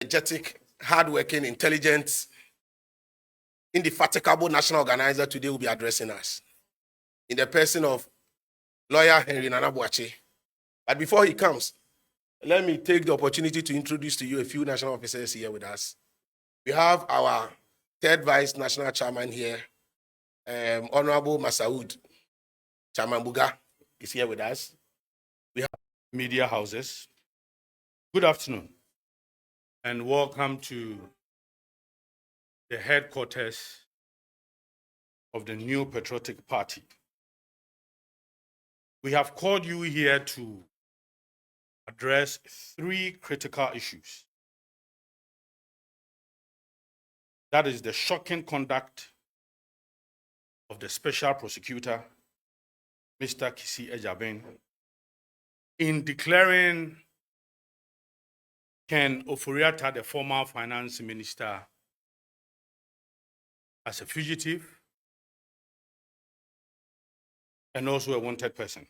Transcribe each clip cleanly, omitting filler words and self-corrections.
energetic, hardworking, intelligent, indefatigable national organizer today will be addressing us in the person of lawyer Henry Nana Boakye. But before he comes, let me take the opportunity to introduce to you a few national officers here with us. We have our third vice national chairman here, Honorable Masaoud Chairman Buga is here with us. We have media houses. Good afternoon and welcome to the headquarters of the New Patriotic Party. We have called you here to address three critical issues. That is the shocking conduct of the Special Prosecutor, Mr. Kissi Agyebeng, in declaring Ken Ofori-Atta, the former finance minister, as a fugitive and also a wanted person.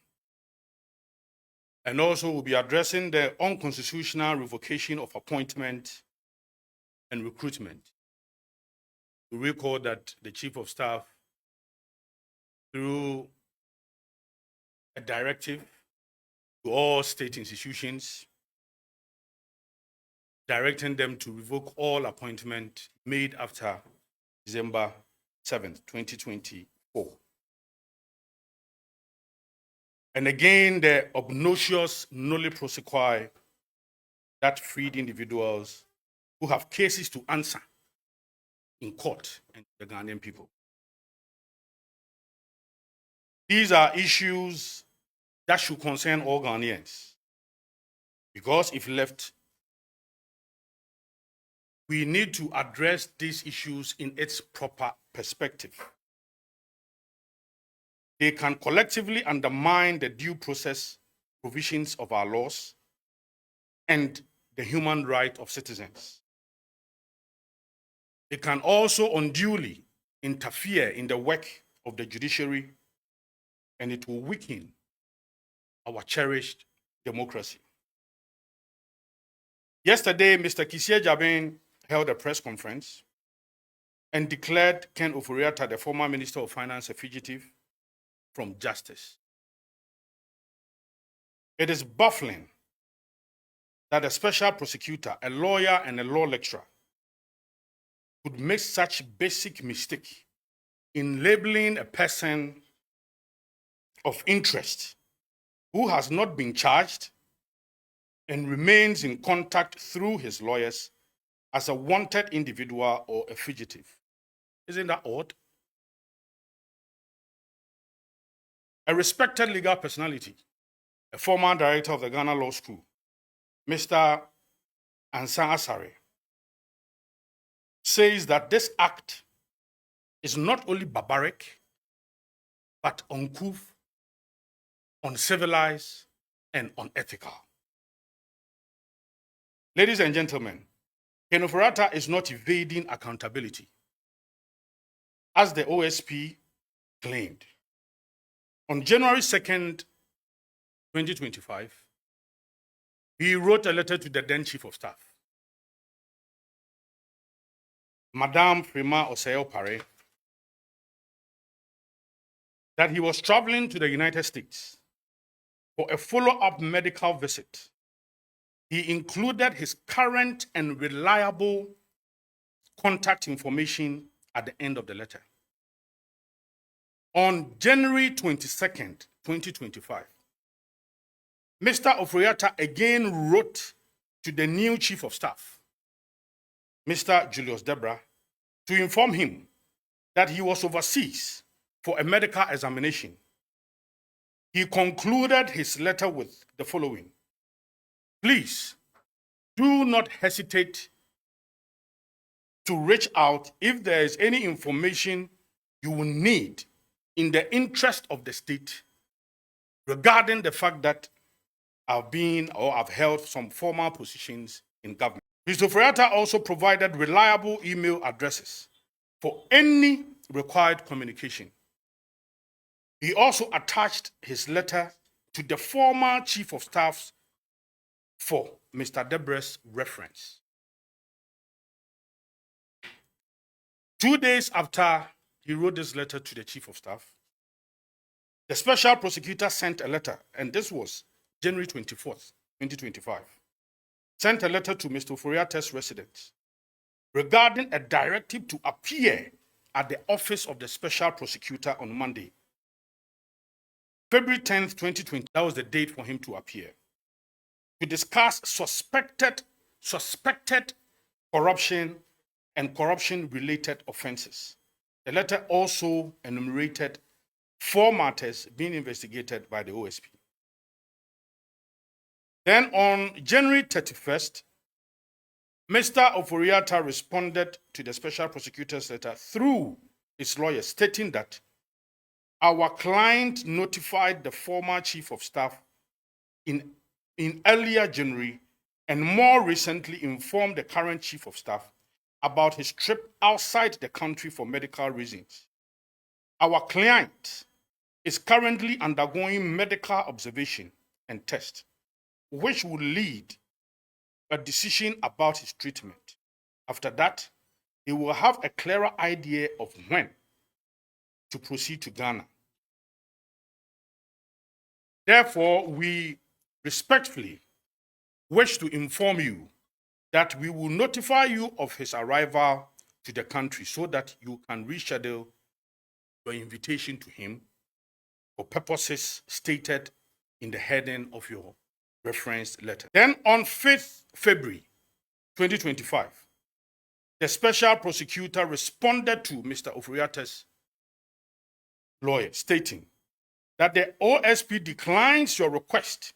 And also we'll be addressing the unconstitutional revocation of appointment and recruitment. We recall that the Chief of Staff, through a directive to all state institutions, directing them to revoke all appointment made after December 7th, 2024. And again, the obnoxious nolle prosequi that freed individuals who have cases to answer in court and the Ghanaian people. These are issues that should concern all Ghanaians, because if left, we need to address these issues in its proper perspective. They can collectively undermine the due process provisions of our laws and the human right of citizens. They can also unduly interfere in the work of the judiciary, and it will weaken our cherished democracy. Yesterday, Mr. Kissi Agyebeng held a press conference and declared Ken Ofori-Atta, the former Minister of Finance, a fugitive from justice. It is baffling that a special prosecutor, a lawyer, and a law lecturer could make such basic mistake in labeling a person of interest who has not been charged and remains in contact through his lawyers as a wanted individual or a fugitive. Isn't that odd? A respected legal personality, a former director of the Ghana Law School, Mr. Ansan Asare, says that this act is not only barbaric, but uncouth, uncivilized, and unethical. Ladies and gentlemen, Ken Ofori-Atta is not evading accountability, as the OSP claimed. On January 2nd, 2025, he wrote a letter to the then Chief of Staff, Madame Prima Oseo-Pare, that he was traveling to the United States for a follow-up medical visit. He included his current and reliable contact information at the end of the letter. On January 22nd, 2025, Mr. Ofori-Atta again wrote to the new Chief of Staff, Mr. Julius Debra, to inform him that he was overseas for a medical examination. He concluded his letter with the following: please do not hesitate to reach out if there is any information you will need in the interest of the state regarding the fact that I've been or I've held some formal positions in government. Mr. Ofori-Atta also provided reliable email addresses for any required communication. He also attached his letter to the former Chief of Staff for Mr. Debra's reference. 2 days after he wrote this letter to the Chief of Staff, the Special Prosecutor sent a letter, and this was January 24th, 2025, sent a letter to Mr. Ofori-Atta's residence regarding a directive to appear at the office of the Special Prosecutor on Monday, February 10th, 2020. That was the date for him to appear, to discuss suspected corruption and corruption-related offenses. The letter also enumerated 4 matters being investigated by the OSP. Then on January 31st, Mr. Ofori-Atta responded to the Special Prosecutor's letter through his lawyer, stating that our client notified the former Chief of Staff in earlier January and more recently informed the current Chief of Staff about his trip outside the country for medical reasons. Our client is currently undergoing medical observation and test, which will lead a decision about his treatment. After that, he will have a clearer idea of when to proceed to Ghana. Therefore, we respectfully wish to inform you that we will notify you of his arrival to the country so that you can reschedule your invitation to him for purposes stated in the heading of your referenced letter. Then on 5th February 2025, the Special Prosecutor responded to Mr. Ofori-Atta's lawyer, stating that the OSP declines your request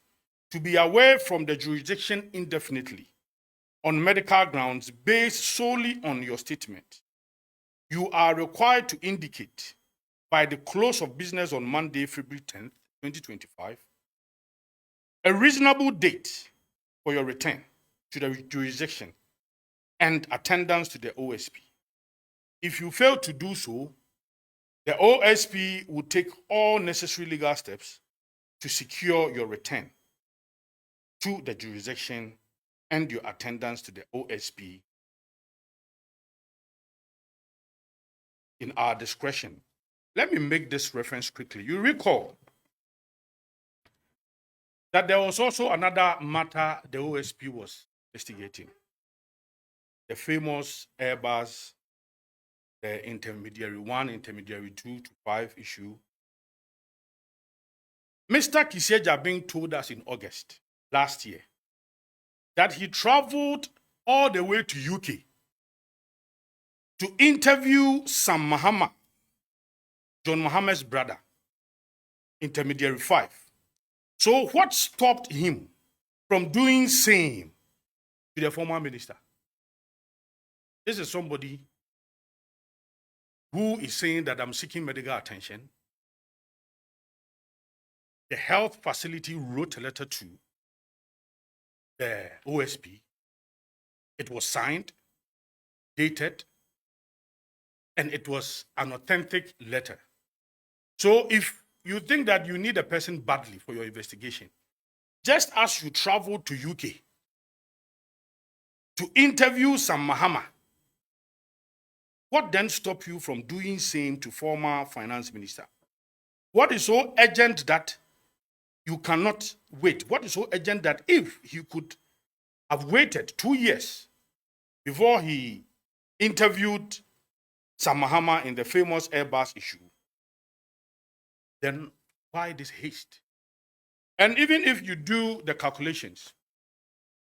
to be away from the jurisdiction indefinitely on medical grounds based solely on your statement. You are required to indicate by the close of business on Monday, February 10th, 2025, a reasonable date for your return to the jurisdiction and attendance to the OSP. If you fail to do so, the OSP will take all necessary legal steps to secure your return to the jurisdiction and your attendance to the OSP in our discretion. Let me make this reference quickly. You recall that there was also another matter the OSP was investigating, the famous Airbus, the intermediary 1, intermediary 2 to 5 issue. Mr. Kissi Agyebeng told us in August last year that he traveled all the way to UK to interview Sam Mahama, John Mahama's brother, intermediary 5. So what stopped him from doing same to the former minister? This is somebody who is saying that I'm seeking medical attention. The health facility wrote a letter to the OSP. It was signed, dated, and it was an authentic letter. So if you think that you need a person badly for your investigation, just as you travel to UK to interview Sam Mahama, what then stopped you from doing same to former finance minister? What is so urgent that you cannot wait? What is so urgent that if he could have waited 2 years before he interviewed Sam Mahama in the famous Airbus issue, then why this haste? And even if you do the calculations,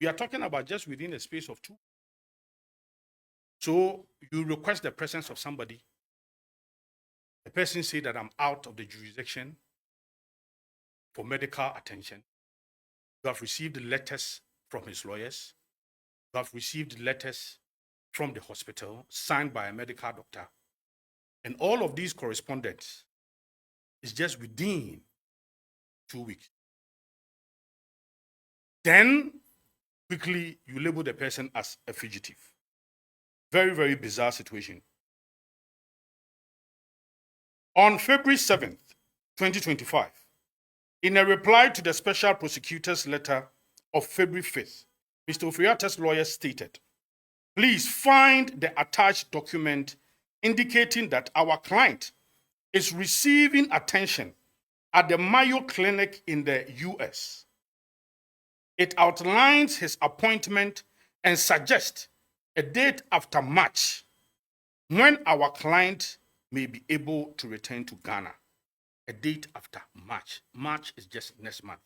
we are talking about just within a space of 2. So you request the presence of somebody. The person say that I'm out of the jurisdiction for medical attention. You have received letters from his lawyers. You have received letters from the hospital signed by a medical doctor. And all of these correspondence is just within 2 weeks. Then quickly you label the person as a fugitive. Very, very bizarre situation. On February 7th, 2025, in a reply to the Special Prosecutor's letter of February 5th, Mr. Ofori-Atta's lawyer stated, please find the attached document indicating that our client is receiving attention at the Mayo Clinic in the US. It outlines his appointment and suggests a date after March when our client may be able to return to Ghana. A date after March. March is just next month.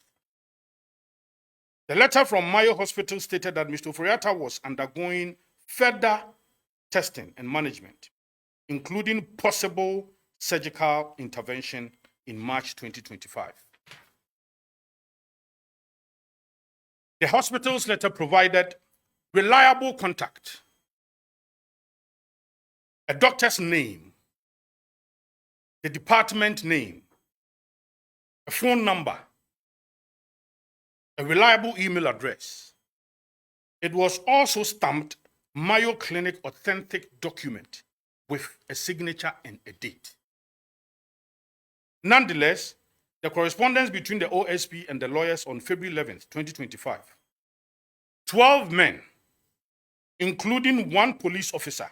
The letter from Mayo Hospital stated that Mr. Ofori-Atta was undergoing further testing and management, including possible surgical intervention in March 2025. The hospital's letter provided reliable contact, a doctor's name, the department name, a phone number, a reliable email address. It was also stamped Mayo Clinic authentic document with a signature and a date. Nonetheless, the correspondence between the OSP and the lawyers on February 11th, 2025, 12 men, including 1 police officer,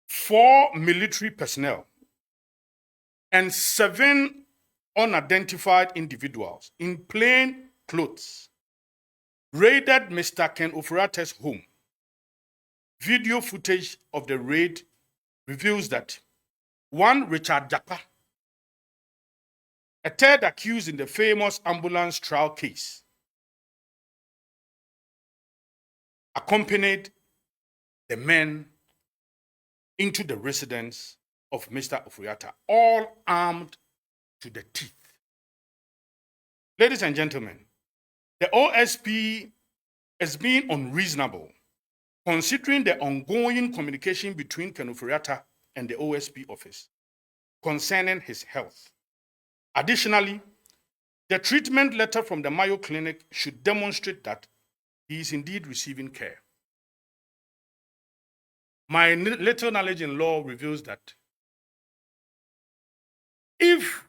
4 military personnel, and 7 unidentified individuals in plain clothes raided Mr. Ken Ofori-Atta's home. Video footage of the raid reveals that one Richard Japa, a third accused in the famous ambulance trial case, accompanied the men into the residence of Mr. Ofori-Atta, all armed to the teeth. Ladies and gentlemen, the OSP is being unreasonable considering the ongoing communication between Ken Ofori-Atta and the OSP office concerning his health. Additionally, the treatment letter from the Mayo Clinic should demonstrate that he is indeed receiving care. My little knowledge in law reveals that if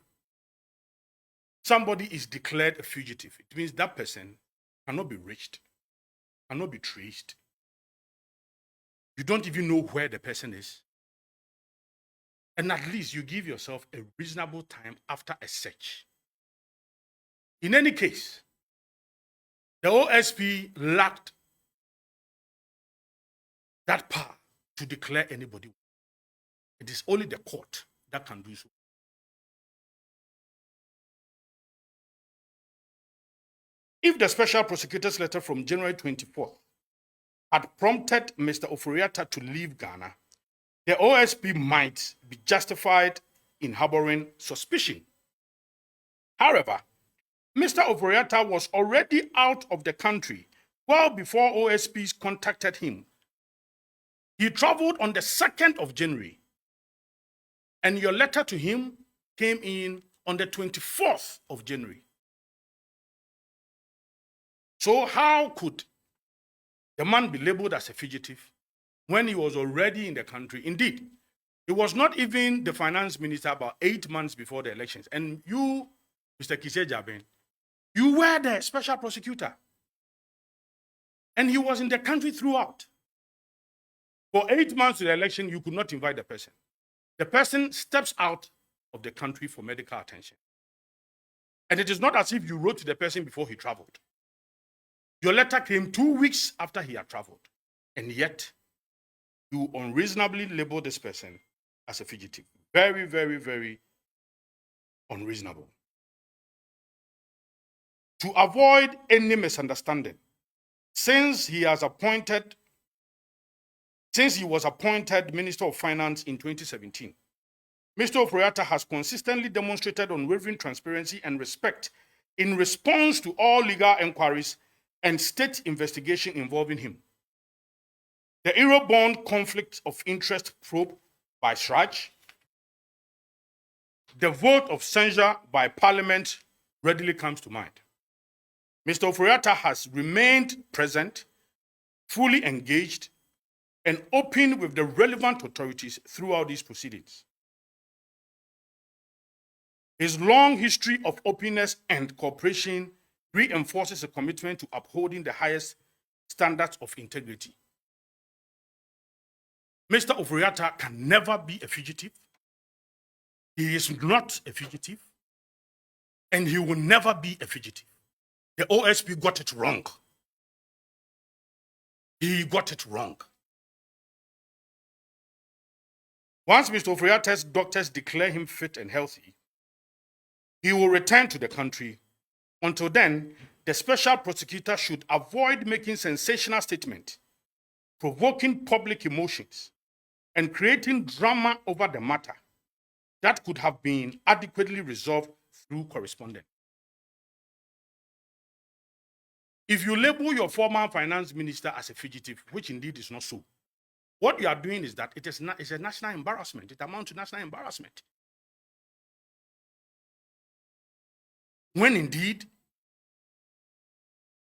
somebody is declared a fugitive, it means that person cannot be reached, cannot be traced. You don't even know where the person is. And at least you give yourself a reasonable time after a search. In any case, the OSP lacked that power to declare anybody. It is only the court that can do so. If the special prosecutor's letter from January 24th had prompted Mr. Ofori-Atta to leave Ghana, the OSP might be justified in harboring suspicion. However, Mr. Ofori-Atta was already out of the country well before OSPs contacted him. He traveled on the 2nd of January, and your letter to him came in on the 24th of January. So how could the man be labeled as a fugitive when he was already in the country? Indeed, he was not even the finance minister about 8 months before the elections. And you, Mr. Kissi Agyebeng, you were the special prosecutor. And he was in the country throughout. For 8 months to the election, you could not invite the person. The person steps out of the country for medical attention. And it is not as if you wrote to the person before he traveled. Your letter came 2 weeks after he had traveled. And yet, you unreasonably label this person as a fugitive. Very, very, very unreasonable. To avoid any misunderstanding, since he was appointed Minister of Finance in 2017, Mr. Ofori-Atta has consistently demonstrated unwavering transparency and respect in response to all legal inquiries and state investigation involving him. The Eurobond conflict of interest probe by Sraj, the vote of censure by Parliament readily comes to mind. Mr. Ofori-Atta has remained present, fully engaged, and open with the relevant authorities throughout these proceedings. His long history of openness and cooperation reinforces a commitment to upholding the highest standards of integrity. Mr. Ofori-Atta can never be a fugitive. He is not a fugitive, and he will never be a fugitive. The OSP got it wrong. He got it wrong. Once Mr. Ofori-Atta's doctors declare him fit and healthy, he will return to the country. Until then, the special prosecutor should avoid making sensational statements, provoking public emotions, and creating drama over the matter that could have been adequately resolved through correspondence. If you label your former finance minister as a fugitive, which indeed is not so, what you are doing is that it's a national embarrassment. It amounts to national embarrassment. When indeed,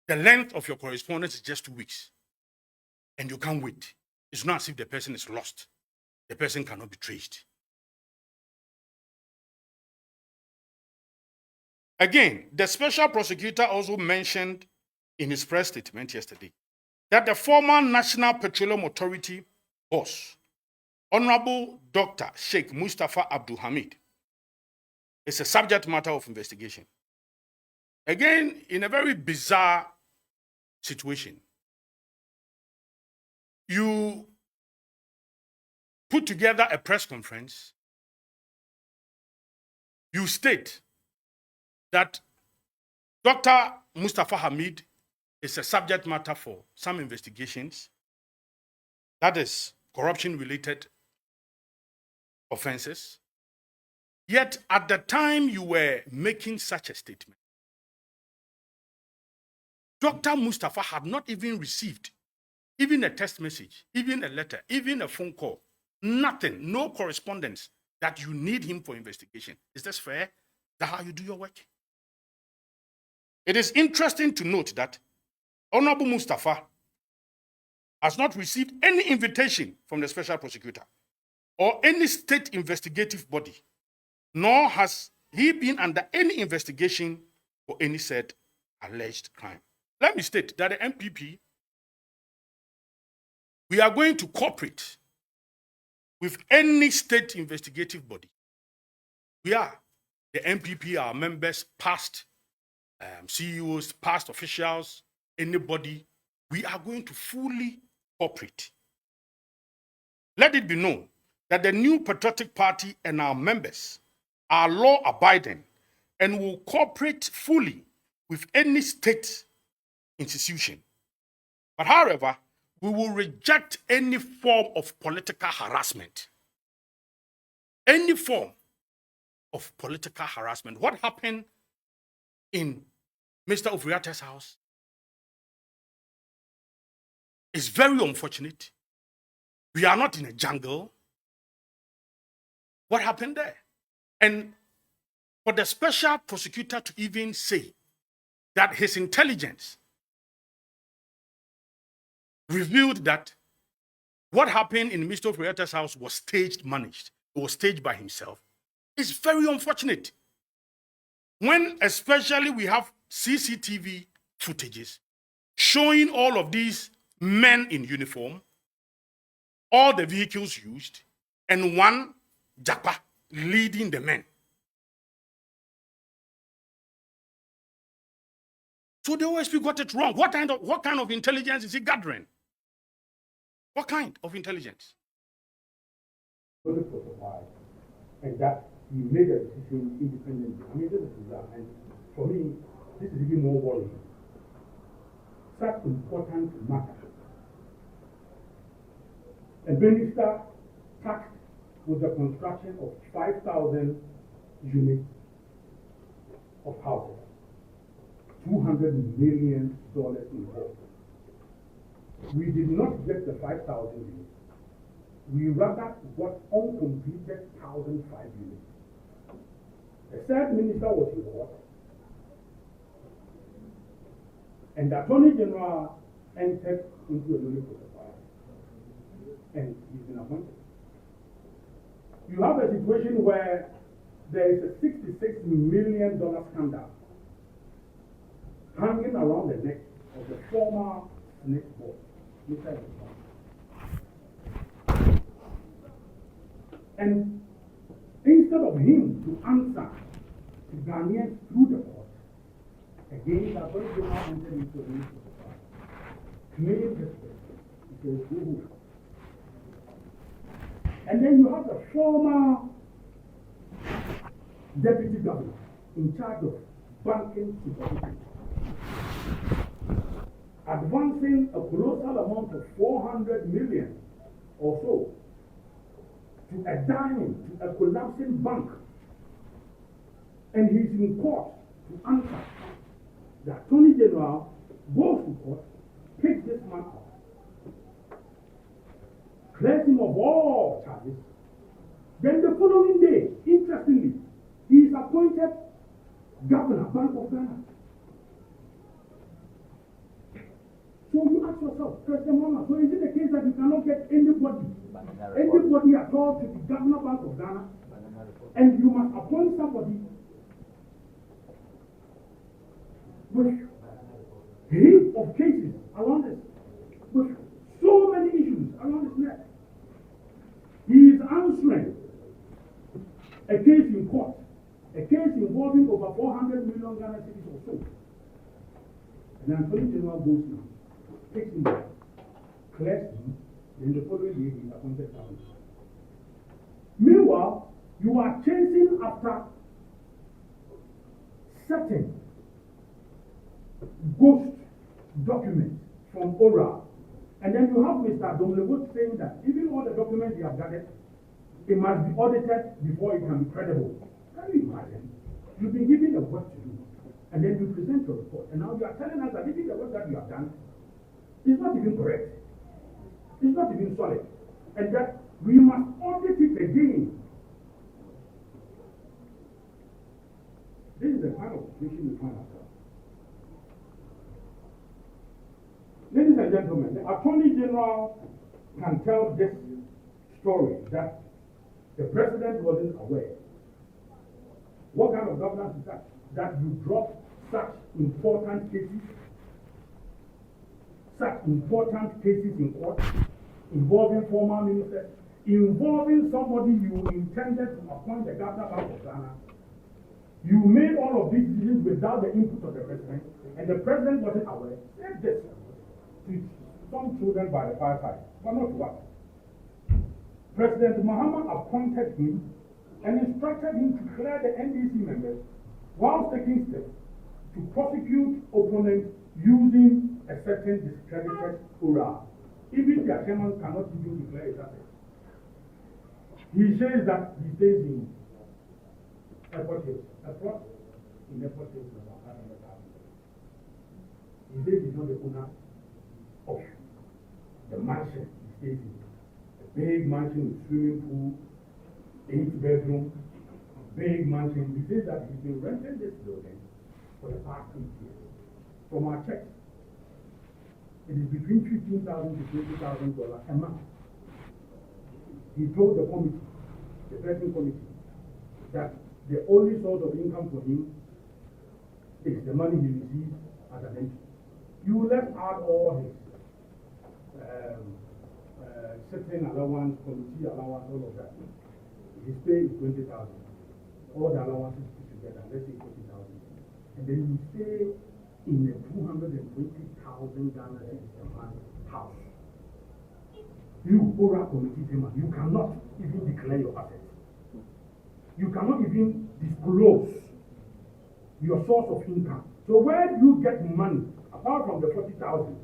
the length of your correspondence is just 2 weeks, and you can't wait. It's not as if the person is lost. The person cannot be traced. Again, the special prosecutor also mentioned in his press statement yesterday that the former National Petroleum Authority boss, Honorable Dr. Sheikh Mustafa Abdul Hamid, is a subject matter of investigation. Again, in a very bizarre situation, you put together a press conference, you state that Dr. Mustafa Hamid is a subject matter for some investigations, that is, corruption-related offenses. Yet, at the time you were making such a statement, Dr. Mustafa had not even received even a text message, even a letter, even a phone call, nothing, no correspondence that you need him for investigation. Is this fair? Is that how you do your work? It is interesting to note that Honorable Mustafa has not received any invitation from the special prosecutor or any state investigative body, nor has he been under any investigation for any said alleged crime. Let me state that the NPP, we are going to cooperate with any state investigative body. We are. The NPP, our members, past CEOs, past officials, anybody, we are going to fully cooperate. Let it be known that the New Patriotic Party and our members are law-abiding and will cooperate fully with any state institution. But however, we will reject any form of political harassment. Any form of political harassment. What happened in Mr. Ofori-Atta's house is very unfortunate. We are not in a jungle. What happened there? And for the special prosecutor to even say that his intelligence revealed that what happened in Mr. Ofori-Atta's house was staged, managed. It was staged by himself. It's very unfortunate. When especially we have CCTV footages showing all of these men in uniform, all the vehicles used, and one Japa leading the men. So the OSP got it wrong. What kind of intelligence is he gathering? What kind of intelligence? And that he made a decision independently. I mean, this is that. And for me, this is even more worrying. Such important matter. A minister tasked with the construction of 5,000 units of houses, $200 million involved. We did not get the 5,000 units. We rather got uncompleted 1,005 units. The third minister was in court, and the Attorney General entered into a newly process, and he's been appointed. You have a situation where there is a $66 million scandal hanging around the neck of the former Senate board, Mr. And instead of him to answer to Ghanaians through the court, again, the Attorney General entered into a meeting to make it desperate. He says, who? And then you have the former deputy governor in charge of banking supervision, advancing a colossal amount of 400 million or so to a dying, to a collapsing bank. And he's in court to answer. The Attorney General goes to court, takes this man out, clears him of all charges. Then the following day, interestingly, he is appointed Governor, Bank of Ghana. So you ask yourself, President Mama, so is it the case that you cannot get anybody at all to be Governor, Bank of Ghana, and you must appoint somebody with a heap of cases around this, with so many issues around his neck? He is answering a case in court, a case involving over 400 million Ghana cedis or so. And the Attorney General goes now, takes him back, clears him, then the following day he is appointed governor. Meanwhile, you are chasing after certain ghost documents from ORA. And then you have Mr. Domlevo saying that even all the documents you have gathered, it must be audited before it can be credible. Can you imagine? You've been given the work to do, and then you present your report, and now you are telling us that even the work that you have done is not even correct. It's not even solid. And that we must audit it again. This is the kind of situation we find ourselves. Ladies and gentlemen, the Attorney General can tell this story that the President wasn't aware. What kind of governance is that? That you drop such important cases in court, involving former ministers, involving somebody you intended to appoint the Governor of Ghana. You made all of these decisions without the input of the President, and the President wasn't aware. Said this to some children by the fireside, but not to us. President Mahama appointed him and instructed him to clear the NDC members while taking steps to prosecute opponents using a certain discredited ORA. Even their chairman cannot even declare his assets. He says that he stays in Airport Hills. Airport in Airport Hills is about 500,000. He says he's not the owner of the mansion he stays in. A big mansion with swimming pool, 8-bedroom, big mansion. He says that he's been renting this building for the past 8 years. From our checks, it is between $15,000 to $20,000 a month. He told the committee, the vetting committee, that the only source of income for him is the money he receives as an MP. You let's add all his sitting allowance, committee allowance, all of that. His pay is 20,000. All the allowances put together, let's say 40,000. And then you stay in a 220,000 Ghana cedis a month house. You, ORA committee chairman, you cannot even declare your assets. You cannot even disclose your source of income. So where do you get money, apart from the 40,000?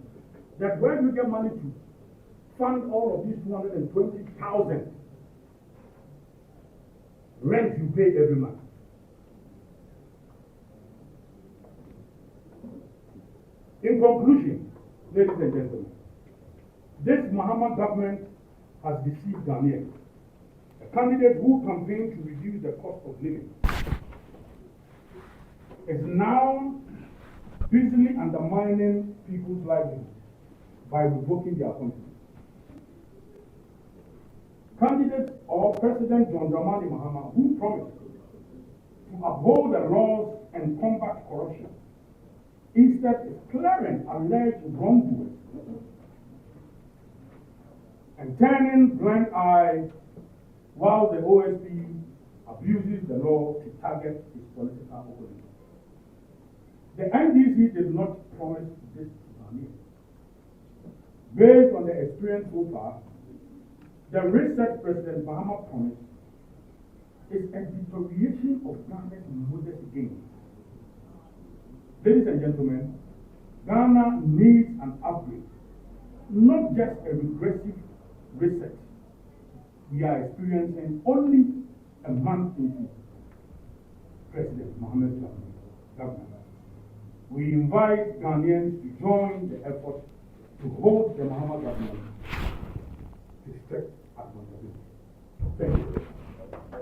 That where do you get money to fund all of these 220,000 rent you pay every month? In conclusion, ladies and gentlemen, this Mahama government has deceived Ghanaians. A candidate who campaigned to reduce the cost of living is now busily undermining people's livelihoods by revoking their appointment. Candidate or President John Dramani Mahama, who promised to uphold the laws and combat corruption, instead is clearing alleged wrongdoers and turning blind eye while the OSP abuses the law to target its political opponents. The NDC did not promise this to Ghanaians. Based on the experience so far, the reset President Mahama promised is a deterioration of Ghana's modest gains. Ladies and gentlemen, Ghana needs an upgrade, not just a regressive reset. We are experiencing only a month into President Mohamed government. We invite Ghanaians to join the effort to hold the Mahama government to strict accountability. Thank you.